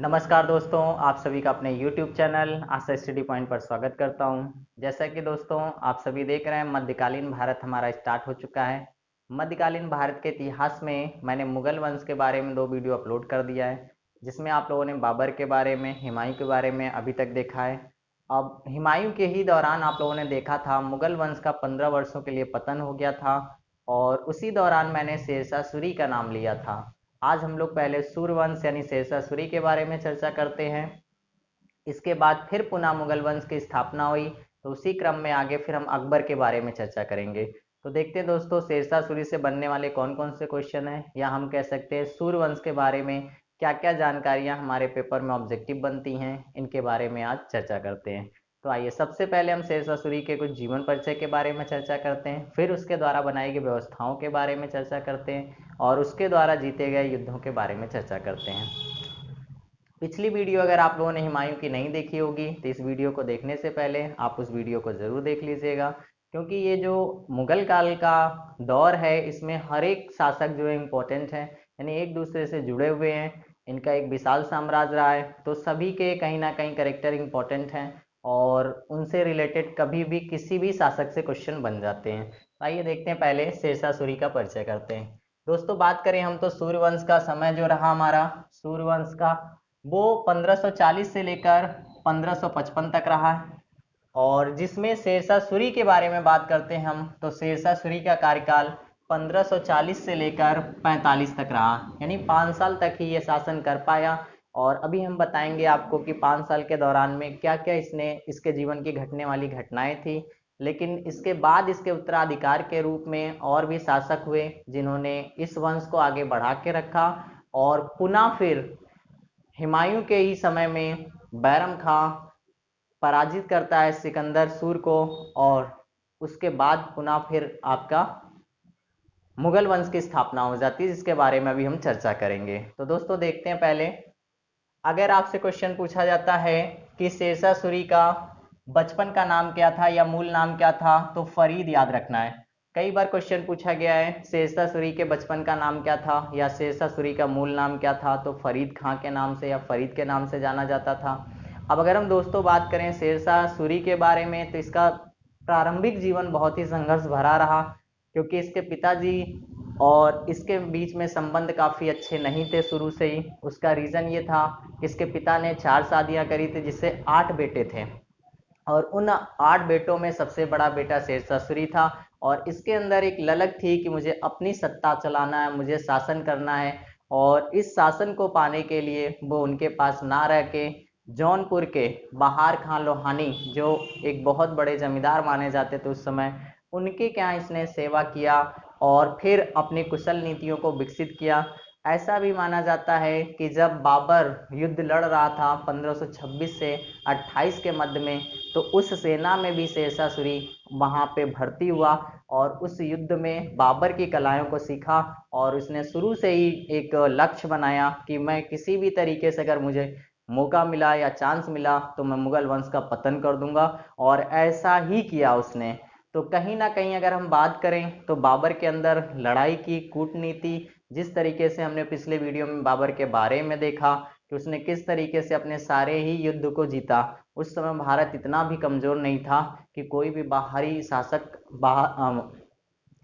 नमस्कार दोस्तों, आप सभी का अपने YouTube चैनल आशा स्टडी पॉइंट पर स्वागत करता हूं। जैसा कि दोस्तों आप सभी देख रहे हैं, मध्यकालीन भारत हमारा स्टार्ट हो चुका है। मध्यकालीन भारत के इतिहास में मैंने मुगल वंश के बारे में 2 वीडियो अपलोड कर दिया है, जिसमें आप लोगों ने बाबर के बारे में, हुमायूं के बारे में अभी तक देखा है। अब हुमायूं के ही दौरान आप लोगों ने देखा था मुगल वंश का 15 वर्षों के लिए पतन हो गया था, और उसी दौरान मैंने शेरशाह सूरी का नाम लिया था। आज हम लोग पहले सूर्यवंश यानी शेरशाह सूरी के बारे में चर्चा करते हैं। इसके बाद फिर पुनः मुगल वंश की स्थापना हुई, तो उसी क्रम में आगे फिर हम अकबर के बारे में चर्चा करेंगे। तो देखते हैं दोस्तों, शेरशाह सूरी से बनने वाले कौन कौन से क्वेश्चन हैं, या हम कह सकते हैं सूर्यवंश के बारे में क्या क्या जानकारियां हमारे पेपर में ऑब्जेक्टिव बनती हैं, इनके बारे में आज चर्चा करते हैं। तो आइए सबसे पहले हम शेरशाह सूरी के कुछ जीवन परिचय के बारे में चर्चा करते हैं, फिर उसके द्वारा बनाई गई व्यवस्थाओं के बारे में चर्चा करते हैं, और उसके द्वारा जीते गए युद्धों के बारे में चर्चा करते हैं। पिछली वीडियो अगर आप लोगों ने हुमायूं की नहीं देखी होगी, तो इस वीडियो को देखने से पहले आप उस वीडियो को ज़रूर देख लीजिएगा, क्योंकि ये जो मुगल काल का दौर है, इसमें हर एक शासक जो है इम्पोर्टेंट है, यानी एक दूसरे से जुड़े हुए हैं। इनका एक विशाल साम्राज्य रहा है, तो सभी के कहीं ना कहीं करेक्टर इम्पोर्टेंट हैं, और उनसे रिलेटेड कभी भी किसी भी शासक से क्वेश्चन बन जाते हैं। आइए देखते हैं, पहले शेरशाह सूरी का परिचय करते हैं। दोस्तों बात करें हम, तो सूर्यवंश का समय जो रहा हमारा, सूर्यवंश का वो 1540 से लेकर 1555 तक रहा है। और जिसमें शेरशाह सूरी के बारे में बात करते हैं हम, तो शेरशाह सूरी का कार्यकाल 1540 से लेकर 45 तक रहा, यानी 5 साल तक ही ये शासन कर पाया। और अभी हम बताएंगे आपको कि 5 साल के दौरान में क्या क्या इसके जीवन की घटने वाली घटनाएं थी। लेकिन इसके बाद इसके उत्तराधिकार के रूप में और भी शासक हुए, जिन्होंने इस वंश को आगे बढ़ा के रखा। और पुनः फिर हुमायूं के ही समय में बैरम खां पराजित करता है सिकंदर सूर को, और उसके बाद पुनः फिर आपका मुगल वंश की स्थापना हो जाती है, जिसके बारे में अभी हम चर्चा करेंगे। तो दोस्तों देखते हैं, पहले अगर आपसे क्वेश्चन पूछा जाता है कि शेरशाह सूरी का बचपन का नाम क्या था या मूल नाम क्या था, तो फरीद याद रखना है। कई बार क्वेश्चन पूछा गया है शेरशाह सूरी के बचपन का नाम क्या था या शेरशाह सूरी का मूल नाम क्या था, तो फरीद खां के नाम से या फरीद के नाम से जाना जाता था। अब अगर हम दोस्तों बात करें शेरशाह सूरी के बारे में, तो इसका प्रारंभिक जीवन बहुत ही संघर्ष भरा रहा, क्योंकि इसके पिताजी और इसके बीच में संबंध काफ़ी अच्छे नहीं थे शुरू से ही। उसका रीज़न ये था कि इसके पिता ने 4 शादियां करी थी, जिससे 8 बेटे थे, और उन 8 बेटों में सबसे बड़ा बेटा शेरशाह सूरी था। और इसके अंदर एक ललक थी कि मुझे अपनी सत्ता चलाना है, मुझे शासन करना है। और इस शासन को पाने के लिए वो उनके पास ना रह के जौनपुर के बहार खां लोहानी, जो एक बहुत बड़े जमींदार माने जाते थे उस समय, उनके क्या इसने सेवा किया और फिर अपनी कुशल नीतियों को विकसित किया। ऐसा भी माना जाता है कि जब बाबर युद्ध लड़ रहा था 1526 से 28 के मध्य में, तो उस सेना में भी शेरशाह सूरी वहाँ पे भर्ती हुआ, और उस युद्ध में बाबर की कलाओं को सीखा। और उसने शुरू से ही एक लक्ष्य बनाया कि मैं किसी भी तरीके से अगर मुझे मौका मिला या चांस मिला, तो मैं मुगल वंश का पतन कर दूंगा, और ऐसा ही किया उसने। तो कहीं ना कहीं अगर हम बात करें, तो बाबर के अंदर लड़ाई की कूटनीति, जिस तरीके से हमने पिछले वीडियो में बाबर के बारे में देखा कि उसने किस तरीके से अपने सारे ही युद्ध को जीता। उस समय भारत इतना भी कमजोर नहीं था कि कोई भी बाहरी शासक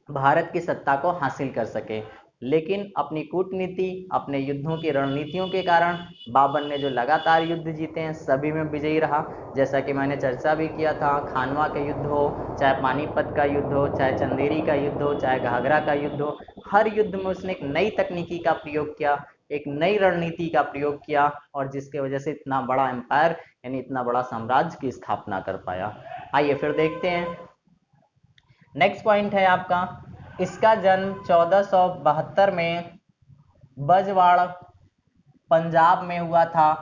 भारत की सत्ता को हासिल कर सके, लेकिन अपनी कूटनीति, अपने युद्धों की रणनीतियों के कारण बाबर ने जो लगातार युद्ध जीते हैं, सभी में विजयी रहा। जैसा कि मैंने चर्चा भी किया था, खानवा का युद्ध हो, चाहे पानीपत का युद्ध हो, चाहे चंदेरी का युद्ध हो, चाहे घाघरा का युद्ध हो, हर युद्ध में उसने एक नई तकनीकी का प्रयोग किया, एक नई रणनीति का प्रयोग किया, और जिसके वजह से इतना बड़ा एम्पायर यानी इतना बड़ा साम्राज्य की स्थापना कर पाया। आइए फिर देखते हैं, नेक्स्ट पॉइंट है आपका, इसका जन्म 1472 में बजवाड़ पंजाब में हुआ था।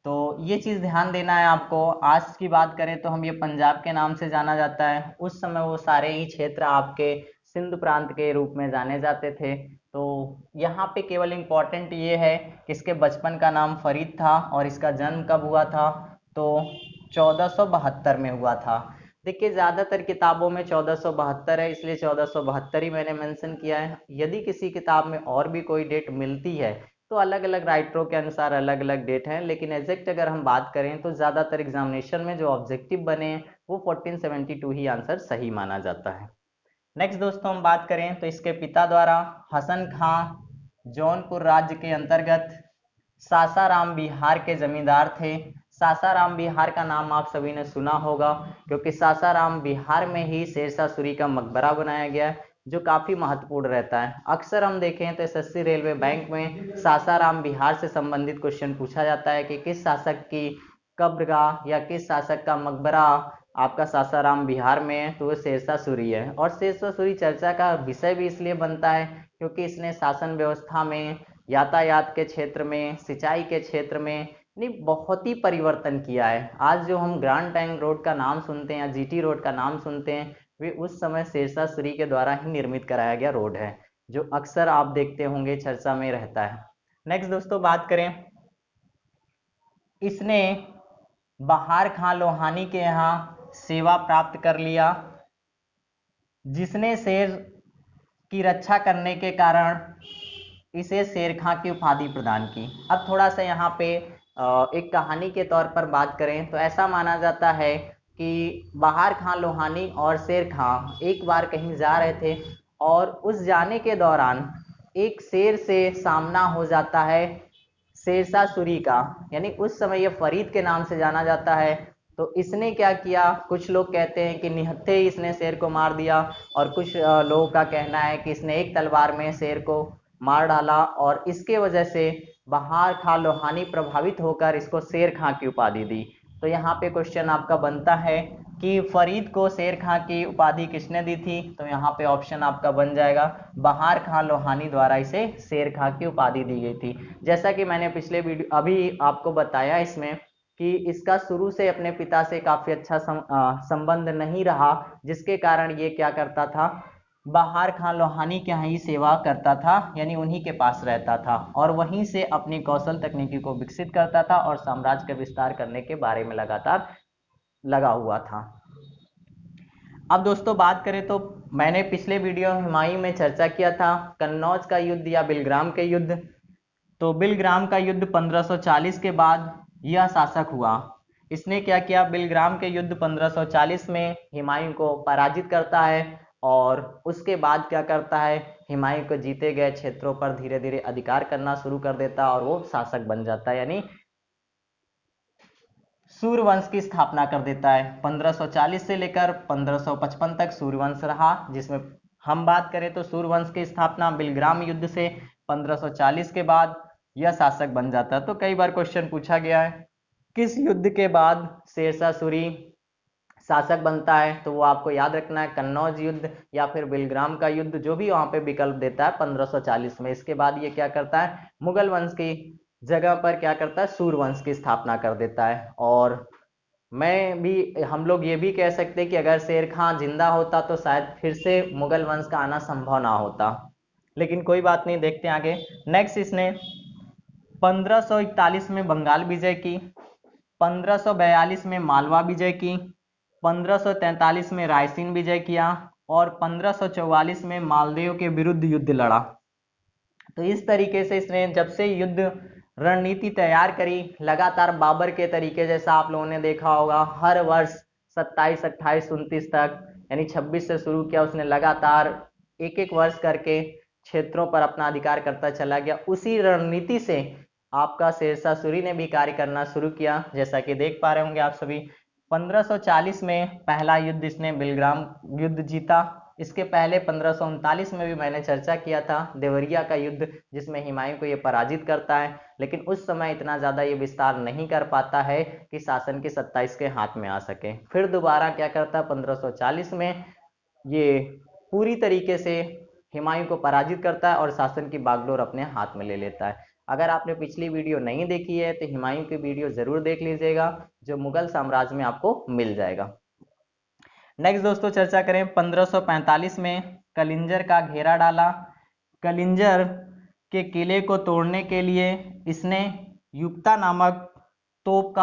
तो ये चीज़ ध्यान देना है आपको। आज की बात करें तो हम ये पंजाब के नाम से जाना जाता है, उस समय वो सारे ही क्षेत्र आपके सिंध प्रांत के रूप में जाने जाते थे। तो यहाँ पे केवल इम्पोर्टेंट ये है कि इसके बचपन का नाम फरीद था, और इसका जन्म कब हुआ था, तो 1472 में हुआ था। देखिए ज़्यादातर किताबों में 1472 है, इसलिए 1472 ही मैंने मेंशन किया है। यदि किसी किताब में और भी कोई डेट मिलती है, तो अलग अलग राइटरों के अनुसार अलग अलग डेट हैं, लेकिन एग्जैक्ट अगर हम बात करें तो ज़्यादातर एग्जामिनेशन में जो ऑब्जेक्टिव बने हैं वो 1472 ही आंसर सही माना जाता है। नेक्स्ट दोस्तों हम बात करें तो इसके पिता द्वारा हसन खां जौनपुर राज्य के अंतर्गत सासाराम बिहार के जमींदार थे। सासाराम बिहार का नाम आप सभी ने सुना होगा, क्योंकि सासाराम बिहार में ही शेरशाह सूरी का मकबरा बनाया गया है, जो काफ़ी महत्वपूर्ण रहता है। अक्सर हम देखें तो एसएससी रेलवे बैंक में सासाराम बिहार से संबंधित क्वेश्चन पूछा जाता है कि किस शासक की कब्रगाह या किस शासक का मकबरा आपका सासाराम बिहार में है, तो वो शेरशाह सूरी है। और शेरशाह सूरी चर्चा का विषय भी इसलिए बनता है क्योंकि इसने शासन व्यवस्था में, यातायात के क्षेत्र में, सिंचाई के क्षेत्र में बहुत ही परिवर्तन किया है। आज जो हम ग्रांड टैंक रोड का नाम सुनते हैं या जीटी रोड का नाम सुनते हैं, वे उस समय शेरशाह सूरी के द्वारा ही निर्मित कराया गया रोड है, जो अक्सर आप देखते होंगे चर्चा में रहता है। नेक्स्ट दोस्तों बात करें, इसने बहार खां लोहानी के यहाँ सेवा प्राप्त कर लिया, जिसने शेर की रक्षा करने के कारण इसे शेर खां की उपाधि प्रदान की। अब थोड़ा सा यहाँ पे एक कहानी के तौर पर बात करें तो ऐसा माना जाता है कि बहार खां लोहानी और शेर खां एक बार कहीं जा रहे थे और उस जाने के दौरान एक शेर से सामना हो जाता है शेरशाह सूरी का, यानी उस समय ये फरीद के नाम से जाना जाता है। तो इसने क्या किया, कुछ लोग कहते हैं कि निहत्थे ही इसने शेर को मार दिया, और कुछ लोगों का कहना है कि इसने एक तलवार में शेर को मार डाला, और इसके वजह से बहार खां लोहानी प्रभावित होकर इसको शेर खां की उपाधि दी। तो यहाँ पे क्वेश्चन आपका बनता है कि फरीद को शेर खां की उपाधि किसने दी थी, तो यहाँ पे ऑप्शन आपका बन जाएगा बहार खां लोहानी द्वारा इसे शेर खां की उपाधि दी गई थी। जैसा कि मैंने पिछले वीडियो अभी आपको बताया इसमें कि इसका शुरू से अपने पिता से काफ़ी अच्छा संबंध नहीं रहा, जिसके कारण ये क्या करता था, बहार खां लोहानी के यहाँ ही सेवा करता था, यानी उन्हीं के पास रहता था और वहीं से अपनी कौशल तकनीकी को विकसित करता था और साम्राज्य का विस्तार करने के बारे में लगातार लगा हुआ था। अब दोस्तों बात करें तो मैंने पिछले वीडियो हुमायूं में चर्चा किया था कन्नौज का युद्ध या बिलग्राम के युद्ध। तो बिलग्राम का युद्ध 1540 के बाद यह शासक हुआ। इसने क्या किया, बिलग्राम के युद्ध 1540 में हुमायूं को पराजित करता है और उसके बाद क्या करता है, हुमायूं को जीते गए क्षेत्रों पर धीरे धीरे अधिकार करना शुरू कर देता है और वो शासक बन जाता है, यानी सूर्यवंश की स्थापना कर देता है। 1540 से लेकर 1555 तक सूर्यवंश रहा, जिसमें हम बात करें तो सूर्यवंश की स्थापना बिलग्राम युद्ध से 1540 के बाद यह शासक बन जाता है। तो कई बार क्वेश्चन पूछा गया है किस युद्ध के बाद शेरशाह सूरी शासक बनता है, तो वो आपको याद रखना है कन्नौज युद्ध या फिर बिलग्राम का युद्ध, जो भी वहां पे विकल्प देता है 1540 में। इसके बाद ये क्या करता है, मुगल वंश की जगह पर क्या करता है, सूर्यवंश की स्थापना कर देता है। और हम लोग ये भी कह सकते हैं कि अगर शेर खां जिंदा होता तो शायद फिर से मुगल वंश का आना संभव ना होता, लेकिन कोई बात नहीं, देखते हैं आगे। नेक्स्ट, इसने 1541 में बंगाल विजय की, 1542 में मालवा विजय की, 1543 में रायसीन विजय किया और 1544 में मालदेव के विरुद्ध युद्ध लड़ा। तो इस तरीके से इसने जब से युद्ध रणनीति तैयार करी, लगातार बाबर के तरीके जैसा आप लोगों ने देखा होगा, हर वर्ष 27, 28, 29 तक, यानी 26 से शुरू किया उसने, लगातार एक एक वर्ष करके क्षेत्रों पर अपना अधिकार करता चला गया। उसी रणनीति से आपका शेरशाह सूरी ने भी कार्य करना शुरू किया, जैसा कि देख पा रहे होंगे आप सभी। 1540 में पहला युद्ध इसने बिलग्राम युद्ध जीता। इसके पहले 1539 में भी मैंने चर्चा किया था देवरिया का युद्ध, जिसमें हुमायूं को ये पराजित करता है, लेकिन उस समय इतना ज़्यादा ये विस्तार नहीं कर पाता है कि शासन की सत्ता इसके हाथ में आ सके। फिर दोबारा क्या करता है, 1540 में ये पूरी तरीके से हुमायूं को पराजित करता है और शासन की बागडोर अपने हाथ में ले लेता है। अगर आपने पिछली वीडियो नहीं देखी है तो हुमायूं की वीडियो जरूर देख लीजिएगा, जो मुगल साम्राज्य में आपको मिल जाएगा। नेक्स्ट दोस्तों चर्चा करें, 1545 में कलिंजर का घेरा डाला। कलिंजर के किले को तोड़ने के लिए इसने युक्ता नामक तोप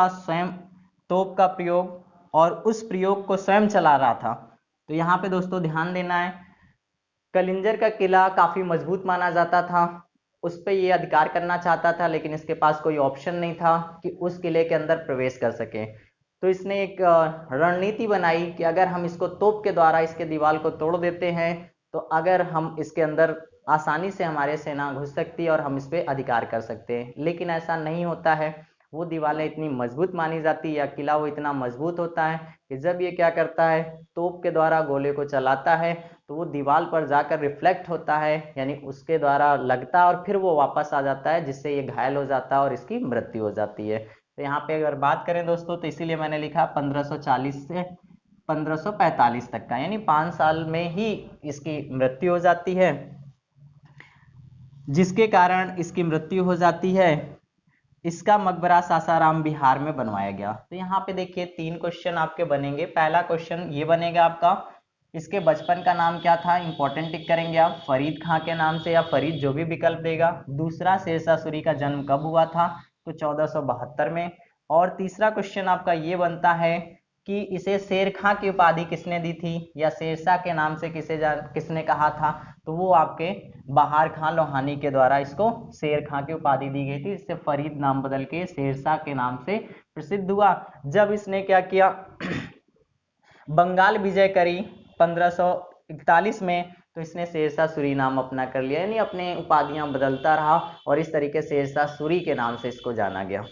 का प्रयोग और उस प्रयोग को स्वयं चला रहा था। तो यहाँ पे दोस्तों ध्यान देना है, कलिंजर का किला काफी मजबूत माना जाता था उस पर ये अधिकार करना चाहता था, लेकिन इसके पास कोई ऑप्शन नहीं था कि उस किले के अंदर प्रवेश कर सके। तो इसने एक रणनीति बनाई कि अगर हम इसको तोप के द्वारा इसके दीवार को तोड़ देते हैं तो अगर हम इसके अंदर आसानी से हमारे सेना घुस सकती है और हम इस पर अधिकार कर सकते हैं, लेकिन ऐसा नहीं होता है। वो दीवारें इतनी मजबूत मानी जाती है या किला वो इतना मजबूत होता है कि जब ये क्या करता है, तोप के द्वारा गोले को चलाता है तो वो दीवार पर जाकर रिफ्लेक्ट होता है, यानी उसके द्वारा लगता है और फिर वो वापस आ जाता है, जिससे ये घायल हो जाता है और इसकी मृत्यु हो जाती है। तो यहाँ पे अगर बात करें दोस्तों तो इसीलिए मैंने लिखा 1540 से 1545 तक का, यानी 5 साल में ही इसकी मृत्यु हो जाती है। जिसके कारण इसकी मृत्यु हो जाती है, इसका मकबरा सासाराम बिहार में बनवाया गया। तो यहाँ पे देखिए 3 क्वेश्चन आपके बनेंगे। पहला क्वेश्चन ये बनेगा आपका, इसके बचपन का नाम क्या था, इंपॉर्टेंट टिक करेंगे आप, फरीद खां के नाम से या फरीद, जो भी विकल्प देगा। दूसरा, शेरशाह सूरी का जन्म कब हुआ था, तो 1472 में। और तीसरा क्वेश्चन आपका ये बनता है कि इसे शेर खां की उपाधि किसने दी थी, या शेरशाह के नाम से किसने कहा था, तो वो आपके बहार खां लोहानी के द्वारा इसको शेर खां की उपाधि दी गई थी। इससे फरीद नाम बदल के शेरशाह के नाम से प्रसिद्ध हुआ। जब इसने क्या किया, बंगाल विजय करी 1541 में, तो इसने शेरशाह सूरी नाम अपना कर लिया, यानी अपने उपाधियां बदलता रहा और इस तरीके से शेरशाह सूरी के नाम से इसको जाना गया।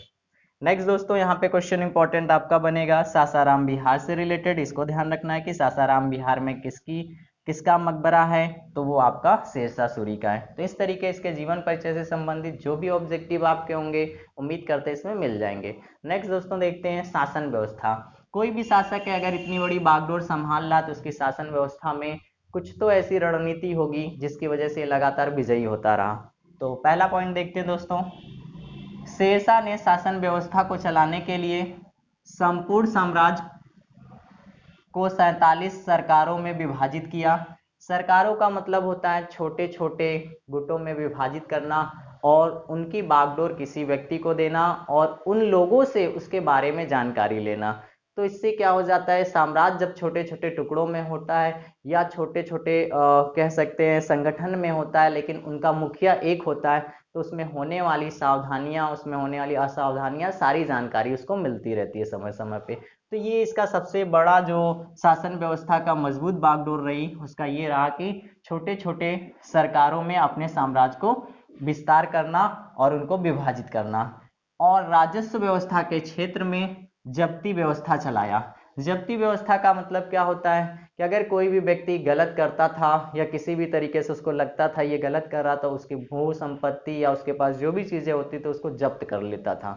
नेक्स्ट दोस्तों, यहाँ पे क्वेश्चन इंपॉर्टेंट आपका बनेगा सासाराम बिहार से रिलेटेड। इसको ध्यान रखना है कि सासाराम बिहार में किसका मकबरा है, तो वो आपका शेरशाह सूरी का है। तो इस तरीके इसके जीवन परिचय से संबंधित जो भी ऑब्जेक्टिव आपके होंगे, उम्मीद करते हैं इसमें मिल जाएंगे। नेक्स्ट दोस्तों देखते हैं शासन व्यवस्था। कोई भी शासक है अगर इतनी बड़ी बागडोर संभाल रहा तो उसकी शासन व्यवस्था में कुछ तो ऐसी रणनीति होगी जिसकी वजह से लगातार विजयी होता रहा। तो पहला पॉइंट देखते हैं दोस्तों, शेरशाह ने शासन व्यवस्था को चलाने के लिए संपूर्ण साम्राज्य को 47 सरकारों में विभाजित किया। सरकारों का मतलब होता है छोटे छोटे गुटों में विभाजित करना और उनकी बागडोर किसी व्यक्ति को देना और उन लोगों से उसके बारे में जानकारी लेना। तो इससे क्या हो जाता है, साम्राज्य जब छोटे छोटे टुकड़ों में होता है या छोटे छोटे कह सकते हैं संगठन में होता है, लेकिन उनका मुखिया एक होता है, तो उसमें होने वाली सावधानियां, उसमें होने वाली असावधानियां, सारी जानकारी उसको मिलती रहती है समय समय पे। तो ये इसका सबसे बड़ा जो शासन व्यवस्था का मजबूत बागडोर रही, उसका ये रहा कि छोटे छोटे सरकारों में अपने साम्राज्य को विस्तार करना और उनको विभाजित करना। और राजस्व व्यवस्था के क्षेत्र में जब्ती व्यवस्था चलाया। जब्ती व्यवस्था का मतलब क्या होता है कि अगर कोई भी व्यक्ति गलत करता था या किसी भी तरीके से उसको लगता था ये गलत कर रहा था, उसकी भू संपत्ति या उसके पास जो भी चीजें होती तो उसको जब्त कर लेता था।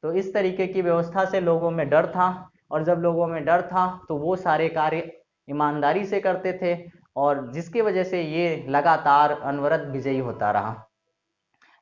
तो इस तरीके की व्यवस्था से लोगों में डर था, और जब लोगों में डर था तो वो सारे कार्य ईमानदारी से करते थे, और जिसकी वजह से ये लगातार अनवरत विजयी होता रहा।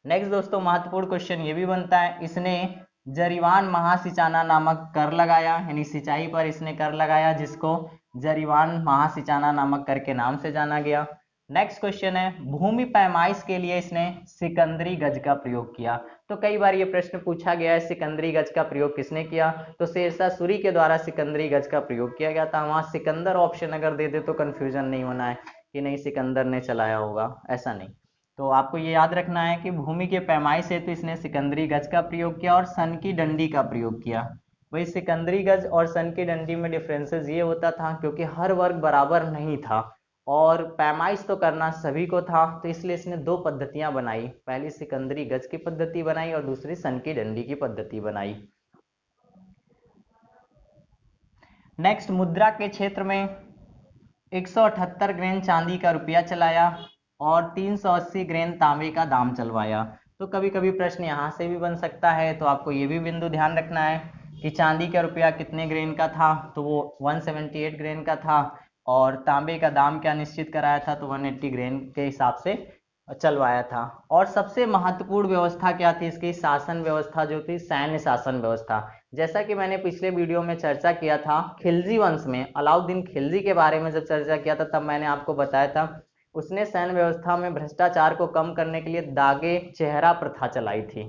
नेक्स्ट दोस्तों, महत्वपूर्ण क्वेश्चन ये भी बनता है, इसने जरीवान महासिंचाना नामक कर लगाया, यानी सिंचाई पर इसने कर लगाया, जिसको जरीवान महासिंचाना नामक कर के नाम से जाना गया। नेक्स्ट क्वेश्चन है, भूमि पैमाइश के लिए इसने सिकंदरी गज का प्रयोग किया। तो कई बार ये प्रश्न पूछा गया है, सिकंदरी गज का प्रयोग किसने किया, तो शेरशाह सूरी के द्वारा सिकंदरी गज का प्रयोग किया गया था। वहां सिकंदर ऑप्शन अगर दे दे तो कंफ्यूजन नहीं होना है कि नहीं सिकंदर ने चलाया होगा, ऐसा नहीं। तो आपको ये याद रखना है कि भूमि के पैमाइश से तो इसने सिकंदरी गज का प्रयोग किया और सन की डंडी का प्रयोग किया। वही सिकंदरी गज और सन की डंडी में डिफरेंसेस ये होता था क्योंकि हर वर्ग बराबर नहीं था और पैमाइश तो करना सभी को था, तो इसलिए इसने 2 पद्धतियां बनाई। पहली सिकंदरी गज की पद्धति बनाई और दूसरी सन की डंडी की पद्धति बनाई। नेक्स्ट, मुद्रा के क्षेत्र में 178 ग्रेन चांदी का रुपया चलाया और 380 ग्रेन तांबे का दाम चलवाया। तो कभी कभी प्रश्न यहाँ से भी बन सकता है, तो आपको ये भी बिंदु ध्यान रखना है कि चांदी का रुपया कितने ग्रेन का था, तो वो 178 ग्रेन का था, और तांबे का दाम क्या निश्चित कराया था, तो 180 ग्रेन के हिसाब से चलवाया था। और सबसे महत्वपूर्ण व्यवस्था क्या थी इसकी, शासन व्यवस्था जो थी, सैन्य शासन व्यवस्था। जैसा कि मैंने पिछले वीडियो में चर्चा किया था, खिलजी वंश में अलाउद्दीन खिलजी के बारे में जब चर्चा किया था तब मैंने आपको बताया था उसने सैन्य व्यवस्था में भ्रष्टाचार को कम करने के लिए दागे चेहरा प्रथा चलाई थी,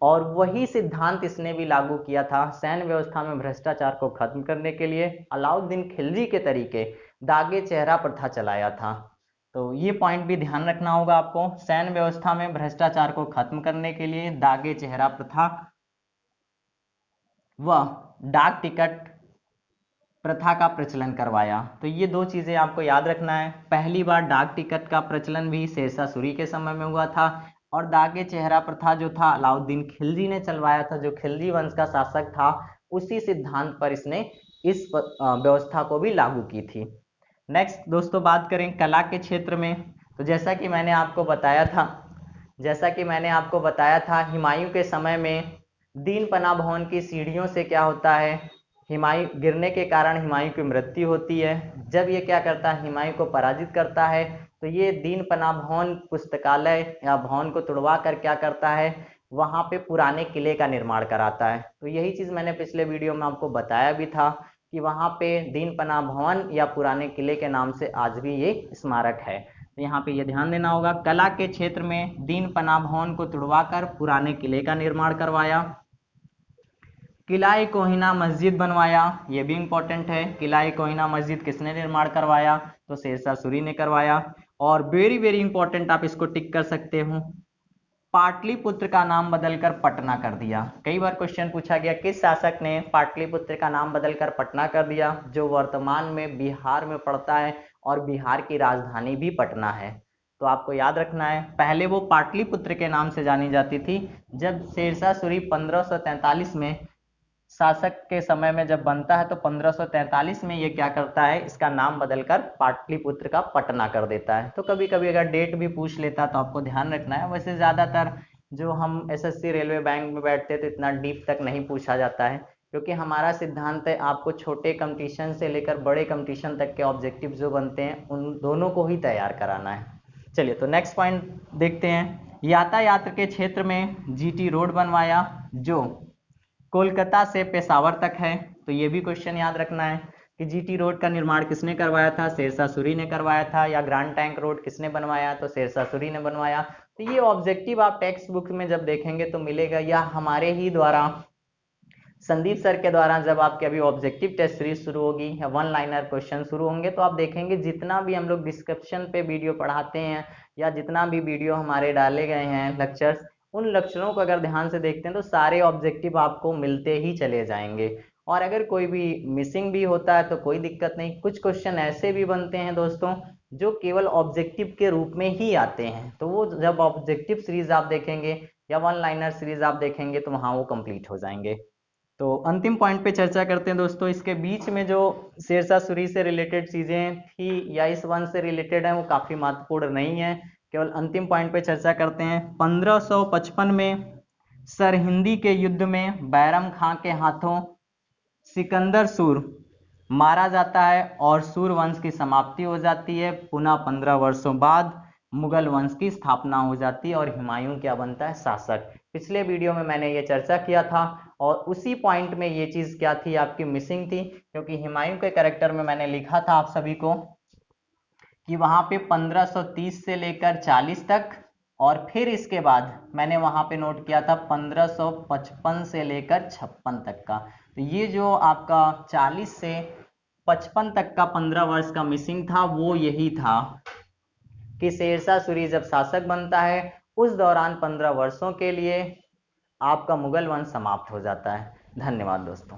और वही सिद्धांत इसने भी लागू किया था। सैन्य व्यवस्था में भ्रष्टाचार को खत्म करने के लिए अलाउद्दीन खिलजी के तरीके दागे चेहरा प्रथा चलाया था। तो ये पॉइंट भी ध्यान रखना होगा आपको। सैन्य व्यवस्था में भ्रष्टाचार को खत्म करने के लिए दागे चेहरा प्रथा व डाक टिकट प्रथा का प्रचलन करवाया। तो ये दो चीजें आपको याद रखना है। पहली बार डाक टिकट का प्रचलन भी शेरशाह सूरी के समय में हुआ था, और दागे चेहरा प्रथा जो था अलाउद्दीन खिलजी ने चलवाया था, जो खिलजी वंश का शासक था। उसी सिद्धांत पर इसने इस व्यवस्था को भी लागू की थी। नेक्स्ट दोस्तों बात करें कला के क्षेत्र में, तो जैसा कि मैंने आपको बताया था हुमायूं के समय में दीन पनाह भवन की सीढ़ियों से क्या होता है, हुमायूं गिरने के कारण हुमायूं की मृत्यु होती है। जब ये क्या करता है, हुमायूं को पराजित करता है, तो ये दीन पनाह भवन पुस्तकालय या भवन को तुड़वा कर क्या करता है, वहां पे पुराने किले का निर्माण कराता है। तो यही चीज मैंने पिछले वीडियो में आपको बताया भी था कि वहां पे दीन पनाह भवन या पुराने किले के नाम से आज भी ये स्मारक है। तो यहाँ पे ये ध्यान देना होगा। कला के क्षेत्र में दीन पनाह भवन को तुड़वाकर पुराने किले का निर्माण करवाया। किला कोहिना मस्जिद बनवाया, ये भी इंपॉर्टेंट है। किला कोहिना मस्जिद किसने निर्माण करवाया, तो शेरशाह सूरी ने करवाया। और वेरी वेरी इंपॉर्टेंट, आप इसको टिक कर सकते हो, पाटलिपुत्र का नाम बदलकर पटना कर दिया। कई बार क्वेश्चन पूछा गया किस शासक ने पाटलिपुत्र का नाम बदलकर पटना कर दिया, जो वर्तमान में बिहार में पड़ता है और बिहार की राजधानी भी पटना है। तो आपको याद रखना है, पहले वो पाटलिपुत्र के नाम से जानी जाती थी। जब शेरशाह सूरी 1543 में शासक के समय में जब बनता है, तो 1543 में ये क्या करता है, इसका नाम बदलकर पाटलिपुत्र का पटना कर देता है। तो कभी कभी अगर डेट भी पूछ लेता तो आपको ध्यान रखना है। वैसे ज्यादातर जो हम एसएससी रेलवे बैंक में बैठते हैं तो इतना डीप तक नहीं पूछा जाता है, क्योंकि हमारा सिद्धांत है आपको छोटे कंपटीशन से लेकर बड़े कंपटीशन तक के ऑब्जेक्टिव जो बनते हैं उन दोनों को ही तैयार कराना है। चलिए तो नेक्स्ट पॉइंट देखते हैं। यातायात के क्षेत्र में जीटी रोड बनवाया, जो कोलकाता से पेशावर तक है। तो ये भी क्वेश्चन याद रखना है कि जीटी रोड का निर्माण किसने करवाया था, शेरशाह सूरी ने करवाया था। या ग्रैंड टैंक रोड किसने बनवाया, तो शेरशाह सूरी ने बनवाया। तो ये ऑब्जेक्टिव आप टेक्स्ट बुक में जब देखेंगे तो मिलेगा, या हमारे ही द्वारा संदीप सर के द्वारा जब आपके अभी ऑब्जेक्टिव टेस्ट सीरीज शुरू होगी या वन लाइनर क्वेश्चन शुरू होंगे, तो आप देखेंगे जितना भी हम लोग डिस्क्रिप्शन पे वीडियो पढ़ाते हैं या जितना भी वीडियो हमारे डाले गए हैं लेक्चर्स, उन लेक्चरों को अगर ध्यान से देखते हैं तो सारे ऑब्जेक्टिव आपको मिलते ही चले जाएंगे। और अगर कोई भी मिसिंग भी होता है तो कोई दिक्कत नहीं। कुछ क्वेश्चन ऐसे भी बनते हैं दोस्तों जो केवल ऑब्जेक्टिव के रूप में ही आते हैं, तो वो जब ऑब्जेक्टिव सीरीज आप देखेंगे या वन लाइनर सीरीज आप देखेंगे तो वहां वो कंप्लीट हो जाएंगे। तो अंतिम पॉइंट पे चर्चा करते हैं दोस्तों। इसके बीच में जो शेरशाह सूरी से रिलेटेड चीजें थी या इस वंश से रिलेटेड है वो काफी महत्वपूर्ण नहीं है, केवल अंतिम पॉइंट पे चर्चा करते हैं। 1555 में सरहिंदी के युद्ध में बैरम खां के हाथों सिकंदर सूर मारा जाता है और सूर वंश की समाप्ति हो जाती है। पुनः 15 वर्षों बाद मुगल वंश की स्थापना हो जाती है और हुमायूं क्या बनता है, शासक। पिछले वीडियो में मैंने ये चर्चा किया था और उसी पॉइंट में ये चीज क्या थी, आपकी मिसिंग थी, क्योंकि हुमायूं के कैरेक्टर में मैंने लिखा था आप सभी को कि वहां पे 1530 से लेकर 40 तक, और फिर इसके बाद मैंने वहां पे नोट किया था 1555 से लेकर 56 तक का। तो ये जो आपका 40 से 55 तक का 15 वर्ष का मिसिंग था, वो यही था कि शेरशाह सूरी जब शासक बनता है उस दौरान 15 वर्षों के लिए आपका मुगल वंश समाप्त हो जाता है। धन्यवाद दोस्तों।